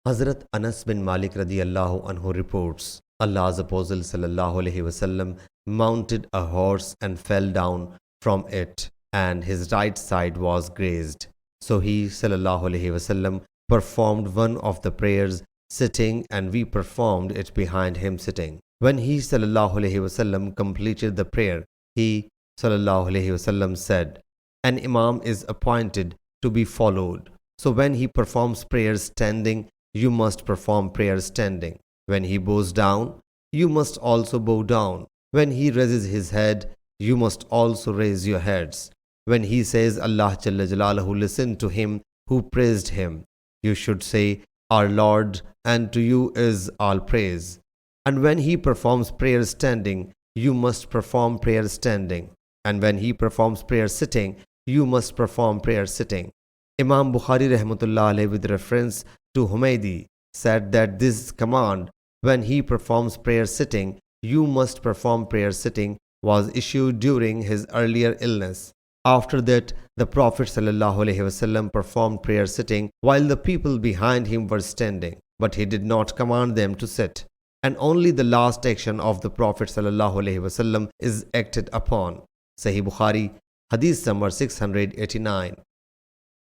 Hazrat Anas bin Malik radiyallahu anhu reports, Allah's Apostle sallallahu alaihi wasallam mounted a horse and fell down from it, and his right side was grazed. So he sallallahu alaihi wasallam performed one of the prayers sitting, and we performed it behind him sitting. When he sallallahu alaihi wasallam completed the prayer, he sallallahu alaihi wasallam said, "An imam is appointed to be followed. So when he performs prayers standing, you must perform prayers standing. When he bows down, you must also bow down. When he raises his head, you must also raise your heads. When he says Allah Jalla Jalaluhu, listen to him who praised him. You should say, Our Lord, and to you is all praise. And when he performs prayer standing, you must perform prayer standing. And when he performs prayer sitting, you must perform prayer sitting." Imam Bukhari rahmatullah alayhi, with reference to Humaydi, said that this command, when he performs prayer sitting, you must perform prayer sitting, was issued during his earlier illness. After that, the Prophet sallallahu alaihi wasallam performed prayer sitting while the people behind him were standing, but he did not command them to sit. And only the last action of the Prophet sallallahu alaihi wasallam is acted upon. Sahih Bukhari, Hadith number 689.